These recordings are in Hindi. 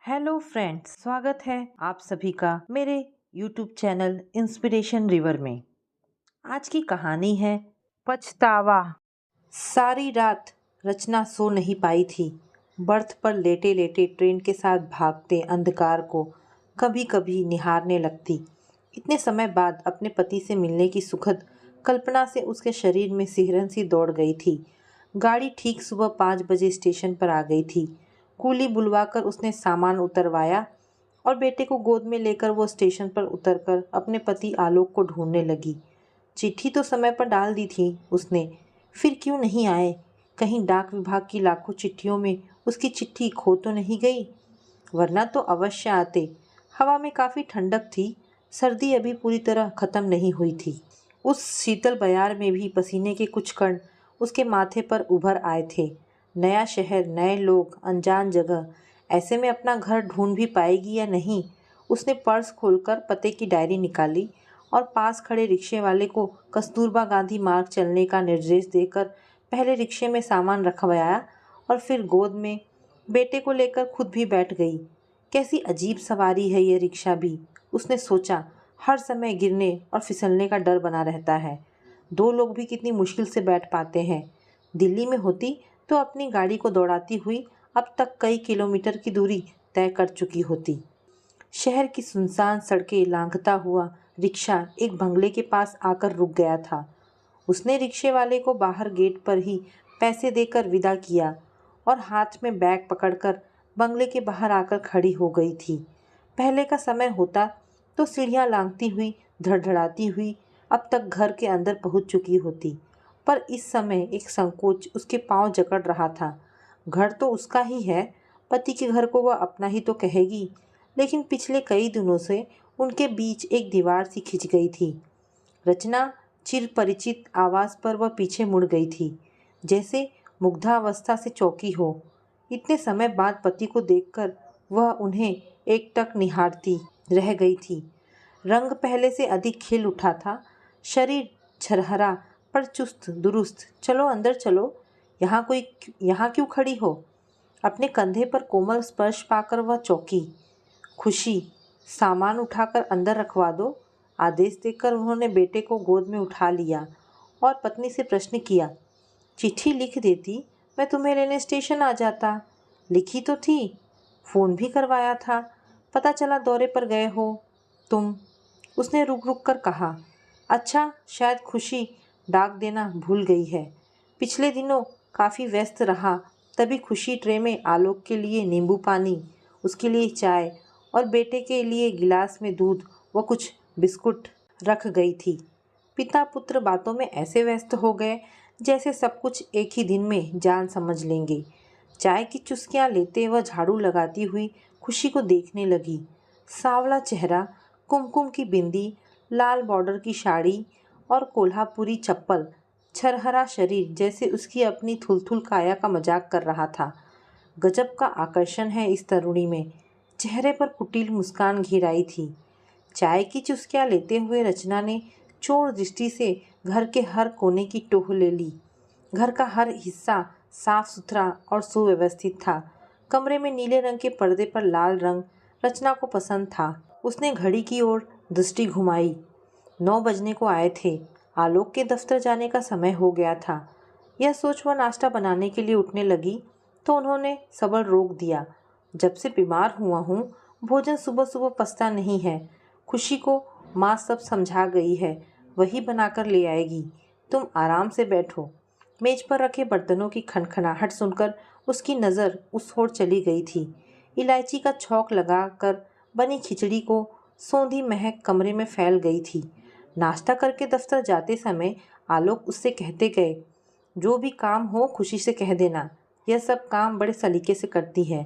हेलो फ्रेंड्स, स्वागत है आप सभी का मेरे यूट्यूब चैनल इंस्पिरेशन रिवर में। आज की कहानी है पछतावा। सारी रात रचना सो नहीं पाई थी। बर्थ पर लेटे लेटे ट्रेन के साथ भागते अंधकार को कभी कभी निहारने लगती। इतने समय बाद अपने पति से मिलने की सुखद कल्पना से उसके शरीर में सिहरन सी दौड़ गई थी। गाड़ी ठीक सुबह 5 बजे स्टेशन पर आ गई थी। कूली बुलवाकर उसने सामान उतरवाया और बेटे को गोद में लेकर वो स्टेशन पर उतरकर अपने पति आलोक को ढूंढने लगी। चिट्ठी तो समय पर डाल दी थी उसने, फिर क्यों नहीं आए? कहीं डाक विभाग की लाखों चिट्ठियों में उसकी चिट्ठी खो तो नहीं गई? वरना तो अवश्य आते। हवा में काफ़ी ठंडक थी, सर्दी अभी पूरी तरह खत्म नहीं हुई थी। उस शीतल बयार में भी पसीने के कुछ कण उसके माथे पर उभर आए थे। नया शहर, नए लोग, अनजान जगह, ऐसे में अपना घर ढूंढ भी पाएगी या नहीं? उसने पर्स खोलकर पते की डायरी निकाली और पास खड़े रिक्शे वाले को कस्तूरबा गांधी मार्ग चलने का निर्देश देकर पहले रिक्शे में सामान रखवाया और फिर गोद में बेटे को लेकर खुद भी बैठ गई। कैसी अजीब सवारी है ये रिक्शा भी, उसने सोचा। हर समय गिरने और फिसलने का डर बना रहता है। दो लोग भी कितनी मुश्किल से बैठ पाते हैं। दिल्ली में होती तो अपनी गाड़ी को दौड़ाती हुई अब तक कई किलोमीटर की दूरी तय कर चुकी होती। शहर की सुनसान सड़कें लांघता हुआ रिक्शा एक बंगले के पास आकर रुक गया था। उसने रिक्शे वाले को बाहर गेट पर ही पैसे देकर विदा किया और हाथ में बैग पकड़कर बंगले के बाहर आकर खड़ी हो गई थी। पहले का समय होता तो सीढ़ियाँ लांघती हुई, धड़धड़ाती हुई अब तक घर के अंदर पहुंच चुकी होती, पर इस समय एक संकोच उसके पांव जकड़ रहा था। घर तो उसका ही है, पति के घर को वह अपना ही तो कहेगी, लेकिन पिछले कई दिनों से उनके बीच एक दीवार सी खिंच गई थी। रचना चिर परिचित आवाज़ पर वह पीछे मुड़ गई थी, जैसे मुग्धावस्था से चौंकी हो। इतने समय बाद पति को देखकर वह उन्हें एकटक निहारती रह गई थी। रंग पहले से अधिक खिल उठा था, शरीर झरहरा पर चुस्त दुरुस्त। चलो अंदर चलो, यहाँ क्यों खड़ी हो? अपने कंधे पर कोमल स्पर्श पाकर वह चौंकी। खुशी, सामान उठाकर अंदर रखवा दो, आदेश देकर उन्होंने बेटे को गोद में उठा लिया और पत्नी से प्रश्न किया, चिट्ठी लिख देती, मैं तुम्हें लेने स्टेशन आ जाता। लिखी तो थी, फ़ोन भी करवाया था, पता चला दौरे पर गए हो तुम। उसने रुक रुक कर कहा, अच्छा शायद खुशी डाक देना भूल गई है। पिछले दिनों काफ़ी व्यस्त रहा, तभी खुशी ट्रे में आलोक के लिए नींबू पानी, उसके लिए चाय और बेटे के लिए गिलास में दूध व कुछ बिस्कुट रख गई थी। पिता पुत्र बातों में ऐसे व्यस्त हो गए जैसे सब कुछ एक ही दिन में जान समझ लेंगे। चाय की चुस्कियां लेते वह झाड़ू लगाती हुई खुशी को देखने लगी। सांवला चेहरा, कुमकुम की बिंदी, लाल बॉर्डर की साड़ी और कोल्हापुरी चप्पल, छरहरा शरीर जैसे उसकी अपनी थुलथुल काया का मजाक कर रहा था। गजब का आकर्षण है इस तरुणी में। चेहरे पर कुटिल मुस्कान घेर आई थी। चाय की चुस्कियां लेते हुए रचना ने चोर दृष्टि से घर के हर कोने की टोह ले ली। घर का हर हिस्सा साफ सुथरा और सुव्यवस्थित था। कमरे में नीले रंग के पर्दे पर लाल रंग रचना को पसंद था। उसने घड़ी की ओर दृष्टि घुमाई। 9 बजने को आए थे। आलोक के दफ्तर जाने का समय हो गया था। यह सोच वह नाश्ता बनाने के लिए उठने लगी तो उन्होंने सबर रोक दिया। जब से बीमार हुआ हूँ, भोजन सुबह सुबह पचता नहीं है। खुशी को माँ सब समझा गई है, वही बनाकर ले आएगी। तुम आराम से बैठो। मेज पर रखे बर्तनों की खनखनाहट सुनकर उसकी नज़र उस ओर चली गई थी। इलायची का छौंक लगाकर बनी खिचड़ी को सौंधी महक कमरे में फैल गई थी। नाश्ता करके दफ्तर जाते समय आलोक उससे कहते गए, जो भी काम हो खुशी से कह देना, यह सब काम बड़े सलीके से करती है।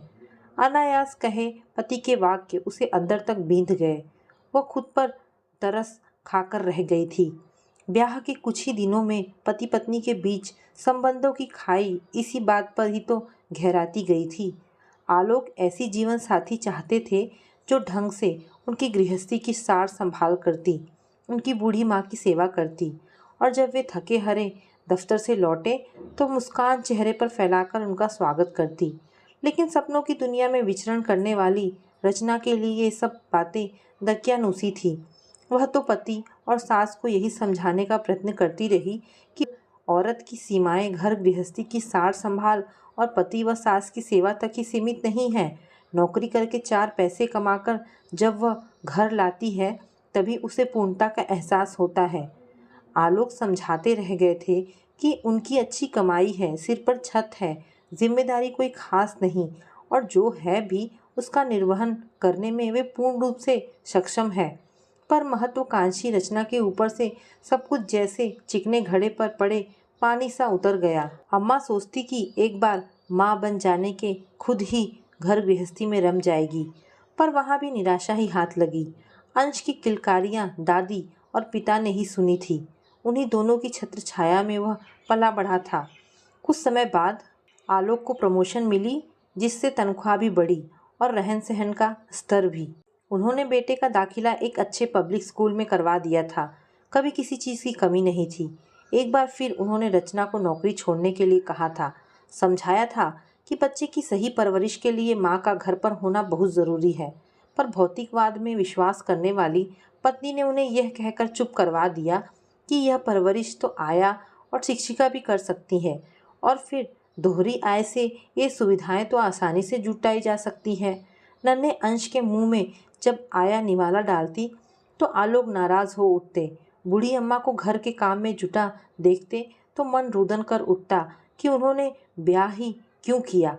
अनायास कहे पति के वाक्य उसे अंदर तक बींध गए। वह खुद पर तरस खाकर रह गई थी। ब्याह के कुछ ही दिनों में पति पत्नी के बीच संबंधों की खाई इसी बात पर ही तो गहराती गई थी। आलोक ऐसी जीवन साथी चाहते थे जो ढंग से उनकी गृहस्थी की सार संभाल करती, उनकी बूढ़ी माँ की सेवा करती और जब वे थके हारे दफ्तर से लौटे तो मुस्कान चेहरे पर फैलाकर उनका स्वागत करती। लेकिन सपनों की दुनिया में विचरण करने वाली रचना के लिए ये सब बातें दकियानूसी थी। वह तो पति और सास को यही समझाने का प्रयत्न करती रही कि औरत की सीमाएं घर गृहस्थी की सार संभाल और पति व सास की सेवा तक ही सीमित नहीं है। नौकरी करके 4 पैसे कमाकर जब वह घर लाती है तभी उसे पूर्णता का एहसास होता है। आलोक समझाते रह गए थे कि उनकी अच्छी कमाई है, सिर पर छत है, जिम्मेदारी कोई खास नहीं और जो है भी उसका निर्वहन करने में वे पूर्ण रूप से सक्षम है। पर महत्वाकांक्षी रचना के ऊपर से सब कुछ जैसे चिकने घड़े पर पड़े पानी सा उतर गया। अम्मा सोचती कि एक बार माँ बन जाने के खुद ही घर गृहस्थी में रम जाएगी, पर वहाँ भी निराशा ही हाथ लगी। अंश की किलकारियाँ दादी और पिता ने ही सुनी थी। उन्हीं दोनों की छत्र छाया में वह पला बढ़ा था। कुछ समय बाद आलोक को प्रमोशन मिली, जिससे तनख्वाह भी बढ़ी और रहन सहन का स्तर भी। उन्होंने बेटे का दाखिला एक अच्छे पब्लिक स्कूल में करवा दिया था। कभी किसी चीज़ की कमी नहीं थी। एक बार फिर उन्होंने रचना को नौकरी छोड़ने के लिए कहा था। समझाया था कि बच्चे की सही परवरिश के लिए माँ का घर पर होना बहुत ज़रूरी है। पर भौतिकवाद में विश्वास करने वाली पत्नी ने उन्हें यह कहकर चुप करवा दिया कि यह परवरिश तो आया और शिक्षिका भी कर सकती है और फिर दोहरी आय से ये सुविधाएं तो आसानी से जुटाई जा सकती है। नन्हे अंश के मुंह में जब आया निवाला डालती तो आलोक नाराज हो उठते। बूढ़ी अम्मा को घर के काम में जुटा देखते तो मन रुदन कर उठता कि उन्होंने ब्याह ही क्यों किया।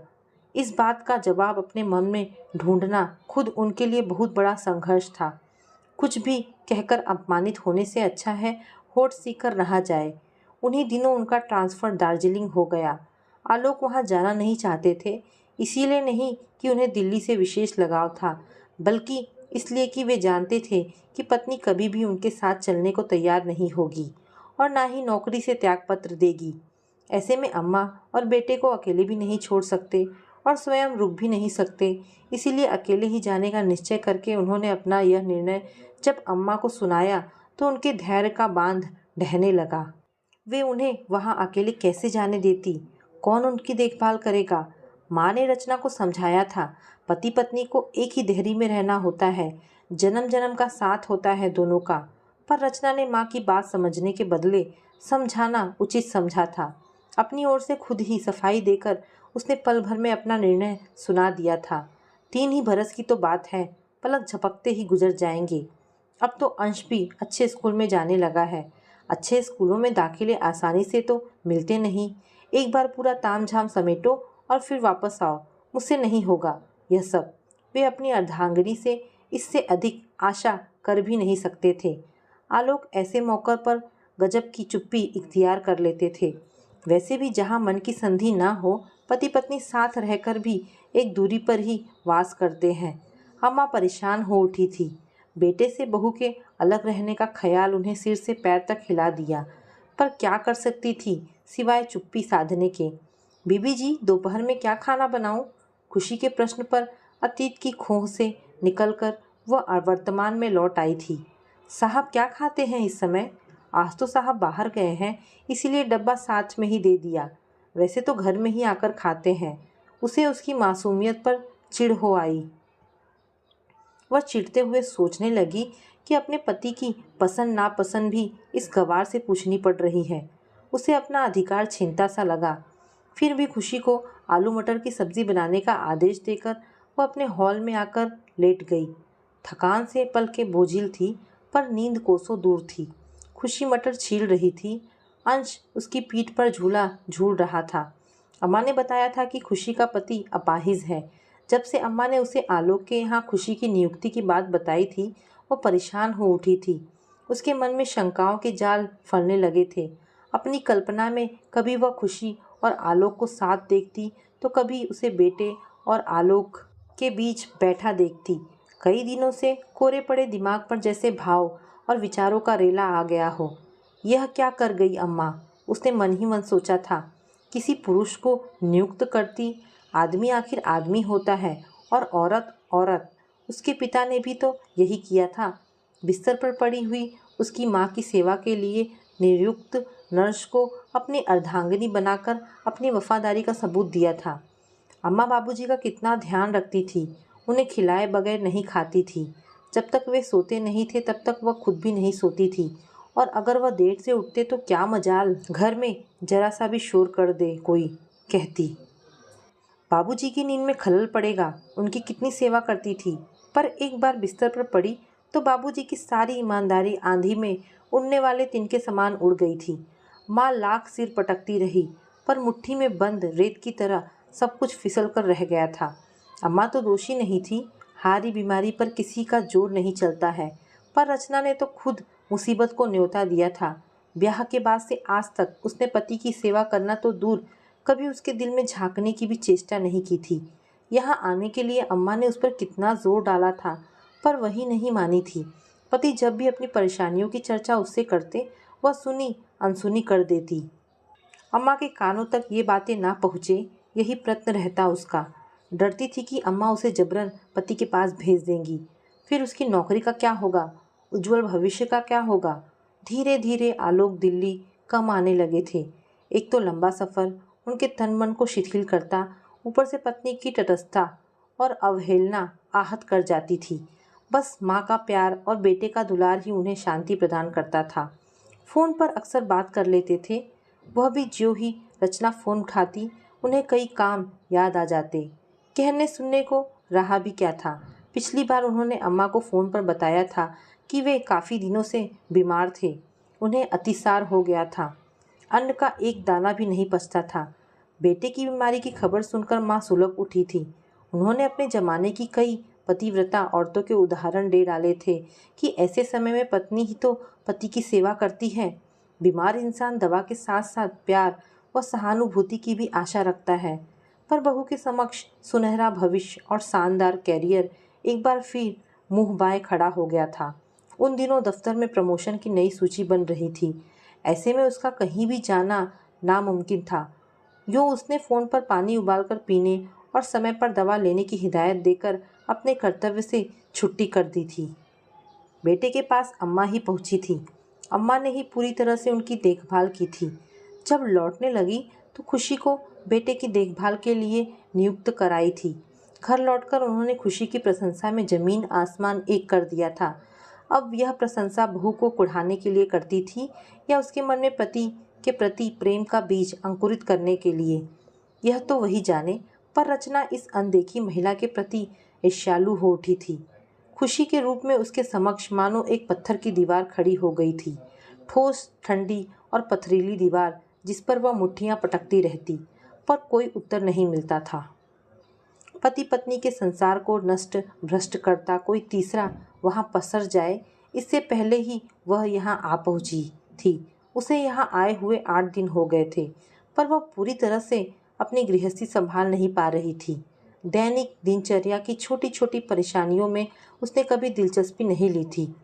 इस बात का जवाब अपने मन में ढूंढना खुद उनके लिए बहुत बड़ा संघर्ष था। कुछ भी कहकर अपमानित होने से अच्छा है होठ सीकर रहा जाए। उन्हीं दिनों उनका ट्रांसफ़र दार्जिलिंग हो गया। आलोक वहाँ जाना नहीं चाहते थे, इसीलिए नहीं कि उन्हें दिल्ली से विशेष लगाव था, बल्कि इसलिए कि वे जानते थे कि पत्नी कभी भी उनके साथ चलने को तैयार नहीं होगी और ना ही नौकरी से त्यागपत्र देगी। ऐसे में अम्मा और बेटे को अकेले भी नहीं छोड़ सकते और स्वयं रुक भी नहीं सकते। इसीलिए अकेले ही जाने का निश्चय करके उन्होंने अपना यह निर्णय जब अम्मा को सुनाया तो उनके धैर्य का बांध ढहने लगा। वे उन्हें वहाँ अकेले कैसे जाने देती? कौन उनकी देखभाल करेगा? माँ ने रचना को समझाया था, पति पत्नी को एक ही देहरी में रहना होता है, जन्म जन्म का साथ होता है दोनों का। पर रचना ने माँ की बात समझने के बदले समझाना उचित समझा था। अपनी ओर से खुद ही सफाई देकर उसने पल भर में अपना निर्णय सुना दिया था। 3 ही बरस की तो बात है, पलक झपकते ही गुजर जाएंगे। अब तो अंश भी अच्छे स्कूल में जाने लगा है। अच्छे स्कूलों में दाखिले आसानी से तो मिलते नहीं। एक बार पूरा तामझाम समेटो और फिर वापस आओ, मुझसे नहीं होगा यह सब। वे अपनी अर्धांगिनी से इससे अधिक आशा कर भी नहीं सकते थे। आलोक ऐसे मौक़े पर गजब की चुप्पी इख्तियार कर लेते थे। वैसे भी जहाँ मन की संधि ना हो, पति पत्नी साथ रहकर भी एक दूरी पर ही वास करते हैं। अम्मा परेशान हो उठी थी। बेटे से बहू के अलग रहने का ख्याल उन्हें सिर से पैर तक हिला दिया, पर क्या कर सकती थी सिवाय चुप्पी साधने के। बीबी जी, दोपहर में क्या खाना बनाऊं? खुशी के प्रश्न पर अतीत की खोह से निकलकर वह वर्तमान में लौट आई थी। साहब क्या खाते हैं इस समय? आज तो साहब बाहर गए हैं, इसीलिए डब्बा साथ में ही दे दिया। वैसे तो घर में ही आकर खाते हैं। उसे उसकी मासूमियत पर चिढ़ हो आई। वह चिढ़ते हुए सोचने लगी कि अपने पति की पसंद नापसंद भी इस गवार से पूछनी पड़ रही है। उसे अपना अधिकार छीनता सा लगा। फिर भी खुशी को आलू मटर की सब्ज़ी बनाने का आदेश देकर वह अपने हॉल में आकर लेट गई। थकान से पलकें बोझिल थी, पर नींद कोसों दूर थी। खुशी मटर छील रही थी, अंश उसकी पीठ पर झूला झूल रहा था। अम्मा ने बताया था कि खुशी का पति अपाहिज है। जब से अम्मा ने उसे आलोक के यहाँ खुशी की नियुक्ति की बात बताई थी, वो परेशान हो उठी थी। उसके मन में शंकाओं के जाल फलने लगे थे। अपनी कल्पना में कभी वह खुशी और आलोक को साथ देखती, तो कभी उसे बेटे और आलोक के बीच बैठा देखती। कई दिनों से कोरे पड़े दिमाग पर जैसे भाव और विचारों का रेला आ गया हो। यह क्या कर गई अम्मा? उसने मन ही मन सोचा था। किसी पुरुष को नियुक्त करती। आदमी आखिर आदमी होता है और औरत औरत। उसके पिता ने भी तो यही किया था। बिस्तर पर पड़ी हुई उसकी माँ की सेवा के लिए नियुक्त नर्स को अपनी अर्धांगिनी बनाकर अपनी वफादारी का सबूत दिया था। अम्मा बाबूजी का कितना ध्यान रखती थी। उन्हें खिलाए बगैर नहीं खाती थी। जब तक वे सोते नहीं थे तब तक वह खुद भी नहीं सोती थी। और अगर वह देर से उठते तो क्या मजाल, घर में जरा सा भी शोर कर दे कोई, कहती। बाबूजी की नींद में खलल पड़ेगा। उनकी कितनी सेवा करती थी, पर एक बार बिस्तर पर पड़ी तो बाबूजी की सारी ईमानदारी आंधी में उड़ने वाले तिनके समान उड़ गई थी। माँ लाख सिर पटकती रही, पर मुट्ठी में बंद रेत की तरह सब कुछ फिसल कर रह गया था। अम्मा तो दोषी नहीं थी। हारी बीमारी पर किसी का जोर नहीं चलता है, पर रचना ने तो खुद मुसीबत को न्योता दिया था। ब्याह के बाद से आज तक उसने पति की सेवा करना तो दूर, कभी उसके दिल में झांकने की भी चेष्टा नहीं की थी। यहाँ आने के लिए अम्मा ने उस पर कितना जोर डाला था, पर वही नहीं मानी थी। पति जब भी अपनी परेशानियों की चर्चा उससे करते, वह सुनी अनसुनी कर देती। अम्मा के कानों तक ये बातें ना पहुँचे, यही प्रयत्न रहता उसका। डरती थी कि अम्मा उसे जबरन पति के पास भेज देंगी। फिर उसकी नौकरी का क्या होगा, उज्जवल भविष्य का क्या होगा। धीरे धीरे आलोक दिल्ली कम आने लगे थे। एक तो लंबा सफ़र उनके तन मन को शिथिल करता, ऊपर से पत्नी की तटस्थता और अवहेलना आहत कर जाती थी। बस माँ का प्यार और बेटे का दुलार ही उन्हें शांति प्रदान करता था। फ़ोन पर अक्सर बात कर लेते थे। वह भी ज्यों ही रचना फ़ोन उठाती, उन्हें कई काम याद आ जाते। कहने सुनने को रहा भी क्या था। पिछली बार उन्होंने अम्मा को फ़ोन पर बताया था कि वे काफ़ी दिनों से बीमार थे। उन्हें अतिसार हो गया था। अन्न का एक दाना भी नहीं पचता था। बेटे की बीमारी की खबर सुनकर माँ सुलग उठी थी। उन्होंने अपने ज़माने की कई पतिव्रता औरतों के उदाहरण दे डाले थे कि ऐसे समय में पत्नी ही तो पति की सेवा करती है। बीमार इंसान दवा के साथ साथ प्यार व सहानुभूति की भी आशा रखता है। पर बहू के समक्ष सुनहरा भविष्य और शानदार कैरियर एक बार फिर मुंह बाएं खड़ा हो गया था। उन दिनों दफ्तर में प्रमोशन की नई सूची बन रही थी। ऐसे में उसका कहीं भी जाना नामुमकिन था। यूँ उसने फ़ोन पर पानी उबालकर पीने और समय पर दवा लेने की हिदायत देकर अपने कर्तव्य से छुट्टी कर दी थी। बेटे के पास अम्मा ही पहुंची थी। अम्मा ने ही पूरी तरह से उनकी देखभाल की थी। जब लौटने लगी तो खुशी को बेटे की देखभाल के लिए नियुक्त कराई थी। घर लौटकर उन्होंने खुशी की प्रशंसा में ज़मीन आसमान एक कर दिया था। अब यह प्रशंसा बहू को कुढ़ाने के लिए करती थी या उसके मन में पति के प्रति प्रेम का बीज अंकुरित करने के लिए, यह तो वही जाने। पर रचना इस अनदेखी महिला के प्रति ईर्ष्यालु हो उठी थी। खुशी के रूप में उसके समक्ष मानो एक पत्थर की दीवार खड़ी हो गई थी। ठोस, ठंडी और पथरीली दीवार जिस पर वह मुट्ठियां पटकती रहती, पर कोई उत्तर नहीं मिलता था। पति पत्नी के संसार को नष्ट भ्रष्ट करता कोई तीसरा वहां पसर जाए, इससे पहले ही वह यहाँ आ पहुंची थी। उसे यहाँ आए हुए 8 दिन हो गए थे, पर वह पूरी तरह से अपनी गृहस्थी संभाल नहीं पा रही थी। दैनिक दिनचर्या की छोटी छोटी परेशानियों में उसने कभी दिलचस्पी नहीं ली थी।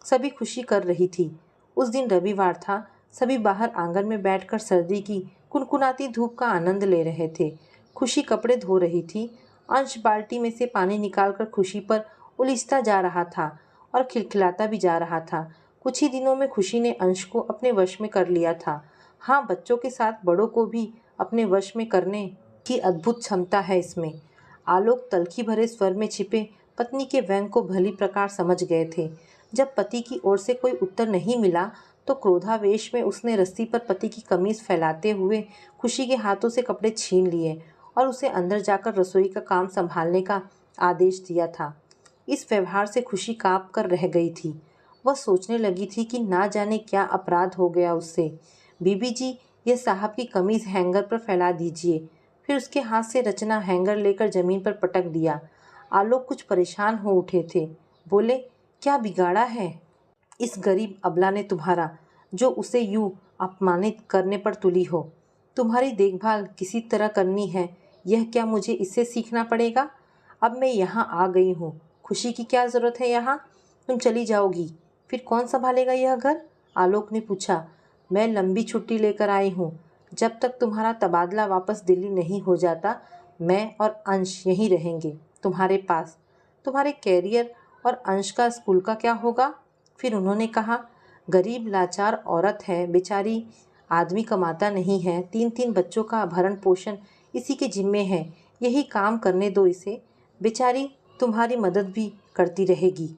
सभी खुशी कर रही थी। उस दिन रविवार था। सभी बाहर आंगन में बैठकर सर्दी की कुनकुनाती धूप का आनंद ले रहे थे। खुशी कपड़े धो रही थी। अंश बाल्टी में से पानी निकालकर खुशी पर उलीचता जा रहा था और खिलखिलाता भी जा रहा था। कुछ ही दिनों में खुशी ने अंश को अपने वश में कर लिया था। हाँ, बच्चों के साथ बड़ों को भी अपने वश में करने की अद्भुत क्षमता है इसमें। आलोक तलखी भरे स्वर में छिपे पत्नी के व्यंग को भली प्रकार समझ गए थे। जब पति की ओर से कोई उत्तर नहीं मिला तो क्रोधावेश में उसने रस्सी पर पति की कमीज फैलाते हुए खुशी के हाथों से कपड़े छीन लिए और उसे अंदर जाकर रसोई का काम संभालने का आदेश दिया था। इस व्यवहार से खुशी काँप कर रह गई थी। वह सोचने लगी थी कि ना जाने क्या अपराध हो गया उससे। बीबी जी, यह साहब की कमीज हैंगर पर फैला दीजिए। फिर उसके हाथ से रचना हैंगर लेकर जमीन पर पटक दिया। आलोक कुछ परेशान हो उठे थे। बोले, क्या बिगाड़ा है इस गरीब अबला ने तुम्हारा, जो उसे यूं अपमानित करने पर तुली हो। तुम्हारी देखभाल किसी तरह करनी है, यह क्या मुझे इससे सीखना पड़ेगा? अब मैं यहाँ आ गई हूँ, खुशी की क्या ज़रूरत है यहाँ? तुम चली जाओगी, फिर कौन संभालेगा यह घर? आलोक ने पूछा। मैं लंबी छुट्टी लेकर आई हूँ। जब तक तुम्हारा तबादला वापस दिल्ली नहीं हो जाता, मैं और अंश यहीं रहेंगे तुम्हारे पास। तुम्हारे कैरियर और अंश का स्कूल का क्या होगा? फिर उन्होंने कहा, गरीब लाचार औरत है बेचारी, आदमी कमाता नहीं है। 3-3 बच्चों का भरण पोषण इसी के जिम्मे है। यही काम करने दो इसे, बेचारी तुम्हारी मदद भी करती रहेगी।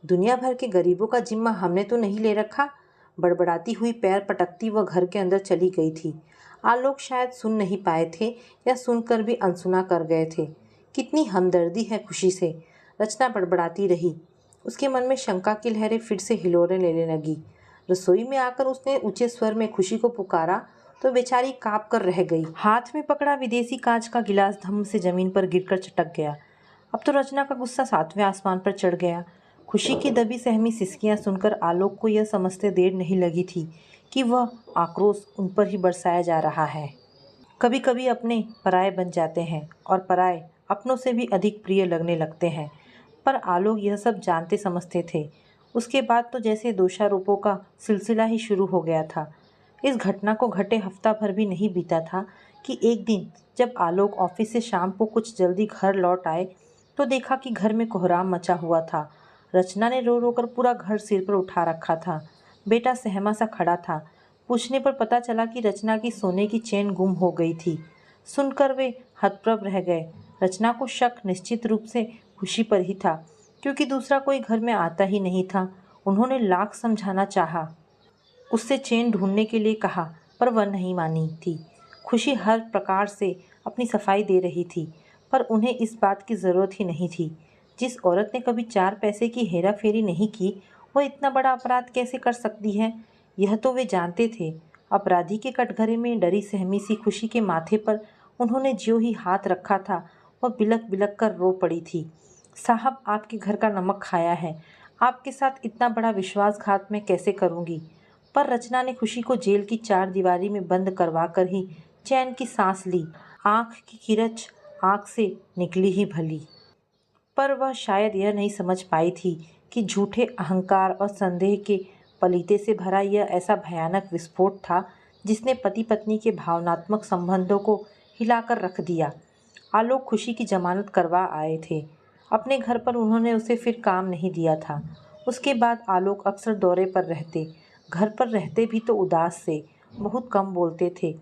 दुनिया भर के गरीबों का जिम्मा हमने तो नहीं ले रखा। बड़बड़ाती हुई पैर पटकती वह घर के अंदर चली गई थी। आलोक शायद सुन नहीं पाए थे या सुनकर भी अनसुना कर गए थे। कितनी हमदर्दी है खुशी से, रचना बड़बड़ाती रही। उसके मन में शंका की लहरें फिर से हिलोरें लेने लगी। रसोई में आकर उसने ऊंचे स्वर में खुशी को पुकारा तो बेचारी काँप कर रह गई। हाथ में पकड़ा विदेशी कांच का गिलास धम्म से जमीन पर गिरकर चटक गया। अब तो रचना का गुस्सा 7वें आसमान पर चढ़ गया। खुशी की दबी सहमी सिसकियां सुनकर आलोक को यह समझते देर नहीं लगी थी कि वह आक्रोश उन पर ही बरसाया जा रहा है। कभी कभी अपने पराये बन जाते हैं और पराये अपनों से भी अधिक प्रिय लगने लगते हैं, पर आलोक यह सब जानते समझते थे। उसके बाद तो जैसे दोषारोपों का सिलसिला ही शुरू हो गया था। इस घटना को घटे हफ्ता भर भी नहीं बीता था कि एक दिन जब आलोक ऑफिस से शाम को कुछ जल्दी घर लौट आए तो देखा कि घर में कोहराम मचा हुआ था। रचना ने रो रो कर पूरा घर सिर पर उठा रखा था। बेटा सहमा सा खड़ा था। पूछने पर पता चला कि रचना की सोने की चेन गुम हो गई थी। सुनकर वे हतप्रभ रह गए। रचना को शक निश्चित रूप से खुशी पर ही था, क्योंकि दूसरा कोई घर में आता ही नहीं था। उन्होंने लाख समझाना चाहा, उससे चेन ढूंढने के लिए कहा, पर वह नहीं मानी थी। खुशी हर प्रकार से अपनी सफाई दे रही थी, पर उन्हें इस बात की ज़रूरत ही नहीं थी। जिस औरत ने कभी 4 पैसे की हेरा फेरी नहीं की, वह इतना बड़ा अपराध कैसे कर सकती है, यह तो वे जानते थे। अपराधी के कटघरे में डरी सहमी सी खुशी के माथे पर उन्होंने ज्यों ही हाथ रखा था, वह बिलक बिलक कर रो पड़ी थी। साहब, आपके घर का नमक खाया है, आपके साथ इतना बड़ा विश्वासघात मैं कैसे करूँगी। पर रचना ने खुशी को जेल की 4 दीवारी में बंद करवा कर ही चैन की सांस ली। आँख की किरच आँख से निकली ही भली, पर वह शायद यह नहीं समझ पाई थी कि झूठे अहंकार और संदेह के पलीते से भरा यह ऐसा भयानक विस्फोट था जिसने पति पत्नी के भावनात्मक संबंधों को हिलाकर रख दिया। आलोक खुशी की जमानत करवा आए थे। अपने घर पर उन्होंने उसे फिर काम नहीं दिया था। उसके बाद आलोक अक्सर दौरे पर रहते। घर पर रहते भी तो उदास से, बहुत कम बोलते थे।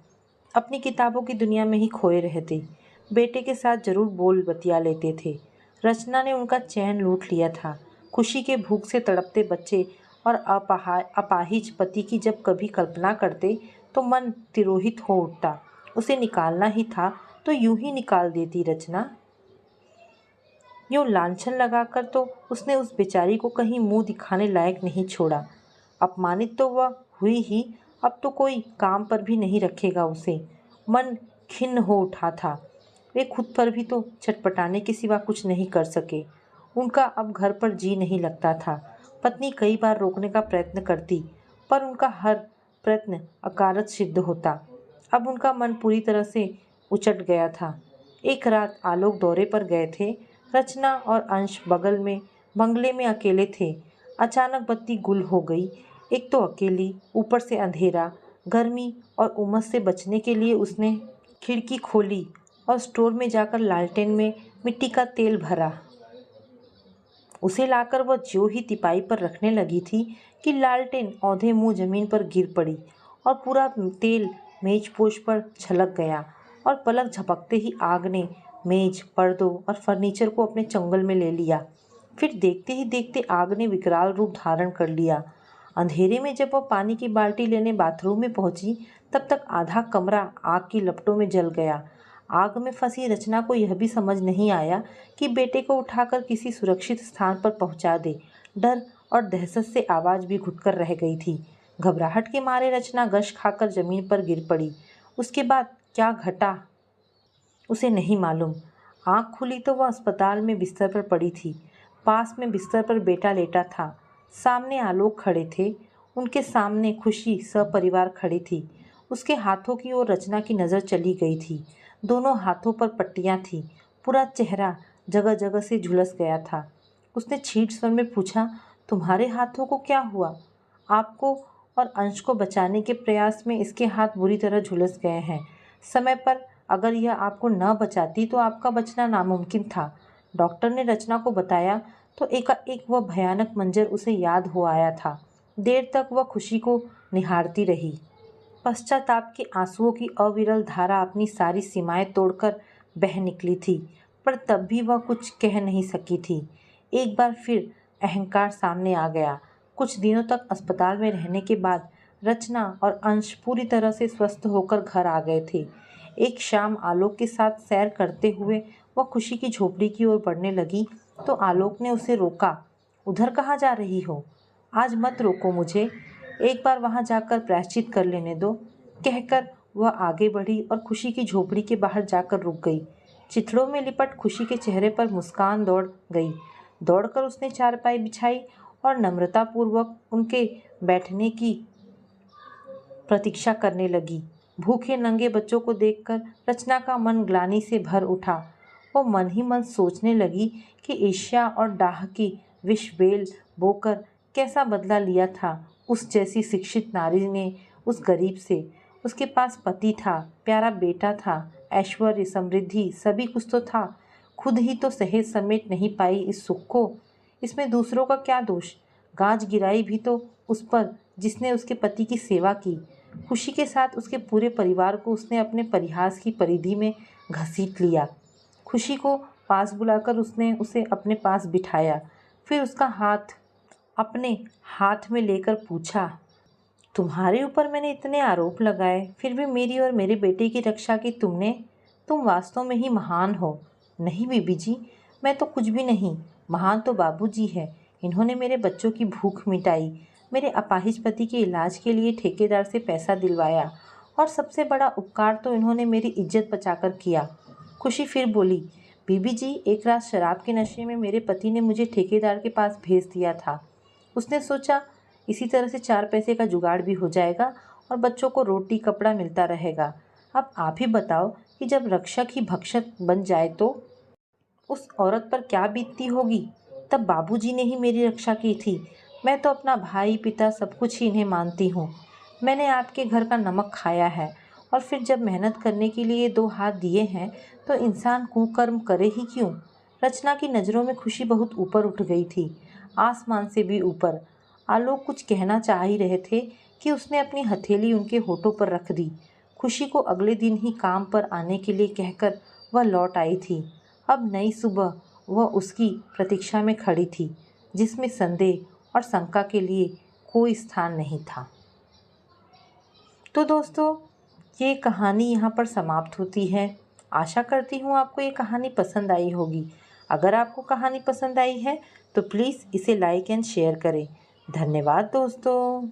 अपनी किताबों की दुनिया में ही खोए रहते। बेटे के साथ जरूर बोल बतिया लेते थे। रचना ने उनका चैन लूट लिया था। खुशी के भूख से तड़पते बच्चे और अपाहिज पति की जब कभी कल्पना करते तो मन तिरोहित हो उठता। उसे निकालना ही था तो यूं ही निकाल देती रचना। यूं लांछन लगाकर तो उसने उस बेचारी को कहीं मुंह दिखाने लायक नहीं छोड़ा। अपमानित तो वह हुई ही, अब तो कोई काम पर भी नहीं रखेगा उसे। मन खिन्न हो उठा था। वे खुद पर भी तो छटपटाने के सिवा कुछ नहीं कर सके। उनका अब घर पर जी नहीं लगता था। पत्नी कई बार रोकने का प्रयत्न करती, पर उनका हर प्रयत्न अकारत सिद्ध होता। अब उनका मन पूरी तरह से उचट गया था। एक रात आलोक दौरे पर गए थे। रचना और अंश बगल में बंगले में अकेले थे। अचानक बत्ती गुल हो गई। एक तो अकेली, ऊपर से अंधेरा। गर्मी और उमस से बचने के लिए उसने खिड़की खोली और स्टोर में जाकर लालटेन में मिट्टी का तेल भरा। उसे लाकर वह ज्यों ही तिपाई पर रखने लगी थी कि लालटेन औंधे मुंह जमीन पर गिर पड़ी और पूरा तेल मेजपोश पर छलक गया और पलक झपकते ही आग ने मेज, पर्दों और फर्नीचर को अपने चंगुल में ले लिया। फिर देखते ही देखते आग ने विकराल रूप धारण कर लिया। अंधेरे में जब वह पानी की बाल्टी लेने बाथरूम में पहुंची, तब तक आधा कमरा आग की लपटों में जल गया। आग में फंसी रचना को यह भी समझ नहीं आया कि बेटे को उठाकर किसी सुरक्षित स्थान पर पहुंचा दे। डर और दहशत से आवाज़ भी घुटकर रह गई थी। घबराहट के मारे रचना गश खाकर जमीन पर गिर पड़ी। उसके बाद क्या घटा उसे नहीं मालूम। आँख खुली तो वह अस्पताल में बिस्तर पर पड़ी थी। पास में बिस्तर पर बेटा लेटा था। सामने आलोक खड़े थे। उनके सामने खुशी सपरिवार खड़ी थी। उसके हाथों की ओर रचना की नज़र चली गई थी। दोनों हाथों पर पट्टियाँ थीं। पूरा चेहरा जगह जगह से झुलस गया था। उसने छींट स्वर में पूछा, तुम्हारे हाथों को क्या हुआ? आपको और अंश को बचाने के प्रयास में इसके हाथ बुरी तरह झुलस गए हैं। समय पर अगर यह आपको न बचाती तो आपका बचना नामुमकिन था। डॉक्टर ने रचना को बताया तो एकाएक वह भयानक मंजर उसे याद हो आया था। देर तक वह खुशी को निहारती रही। पश्चाताप के आंसुओं की अविरल धारा अपनी सारी सीमाएं तोड़कर बह निकली थी, पर तब भी वह कुछ कह नहीं सकी थी। एक बार फिर अहंकार सामने आ गया। कुछ दिनों तक अस्पताल में रहने के बाद रचना और अंश पूरी तरह से स्वस्थ होकर घर आ गए थे। एक शाम आलोक के साथ सैर करते हुए वह खुशी की झोपड़ी की ओर बढ़ने लगी तो आलोक ने उसे रोका। उधर कहाँ जा रही हो? आज मत रोको मुझे, एक बार वहां जाकर प्रायश्चित कर लेने दो, कहकर वह आगे बढ़ी और खुशी की झोपड़ी के बाहर जाकर रुक गई। चिथड़ों में लिपट खुशी के चेहरे पर मुस्कान दौड़ गई। दौड़कर उसने चारपाई बिछाई और नम्रतापूर्वक उनके बैठने की प्रतीक्षा करने लगी। भूखे नंगे बच्चों को देखकर रचना का मन ग्लानि से भर उठा। वो मन ही मन सोचने लगी कि ईर्ष्या और डाह की विषबेल बोकर कैसा बदला लिया था उस जैसी शिक्षित नारी ने उस गरीब से। उसके पास पति था, प्यारा बेटा था, ऐश्वर्य, समृद्धि, सभी कुछ तो था। खुद ही तो सहेज समेट नहीं पाई इस सुख को। इसमें दूसरों का क्या दोष? गाज गिराई भी तो उस पर जिसने उसके पति की सेवा की। खुशी के साथ उसके पूरे परिवार को उसने अपने परिहास की परिधि में घसीट लिया। खुशी को पास बुलाकर उसने उसे अपने पास बिठाया। फिर उसका हाथ अपने हाथ में लेकर पूछा, तुम्हारे ऊपर मैंने इतने आरोप लगाए, फिर भी मेरी और मेरे बेटे की रक्षा की तुमने। तुम वास्तव में ही महान हो। नहीं बीबी जी, मैं तो कुछ भी नहीं, महान तो बाबूजी है। इन्होंने मेरे बच्चों की भूख मिटाई, मेरे अपाहिज पति के इलाज के लिए ठेकेदार से पैसा दिलवाया, और सबसे बड़ा उपकार तो इन्होंने मेरी इज्जत बचाकर किया। खुशी फिर बोली, बीबी जी, एक रात शराब के नशे में मेरे पति ने मुझे ठेकेदार के पास भेज दिया था। उसने सोचा इसी तरह से 4 पैसे का जुगाड़ भी हो जाएगा और बच्चों को रोटी कपड़ा मिलता रहेगा। अब आप ही बताओ कि जब रक्षक ही भक्षक बन जाए तो उस औरत पर क्या बीतती होगी। तब बाबूजी ने ही मेरी रक्षा की थी। मैं तो अपना भाई, पिता सब कुछ ही इन्हें मानती हूँ। मैंने आपके घर का नमक खाया है, और फिर जब मेहनत करने के लिए 2 हाथ दिए हैं तो इंसान कुकर्म करे ही क्यों। रचना की नज़रों में खुशी बहुत ऊपर उठ गई थी, आसमान से भी ऊपर। आलोक कुछ कहना चाह ही रहे थे कि उसने अपनी हथेली उनके होठों पर रख दी। खुशी को अगले दिन ही काम पर आने के लिए कहकर वह लौट आई थी। अब नई सुबह वह उसकी प्रतीक्षा में खड़ी थी, जिसमें संदेह और शंका के लिए कोई स्थान नहीं था। तो दोस्तों, ये कहानी यहाँ पर समाप्त होती है। आशा करती हूँ आपको ये कहानी पसंद आई होगी। अगर आपको कहानी पसंद आई है तो प्लीज़ इसे लाइक एंड शेयर करें। धन्यवाद दोस्तों।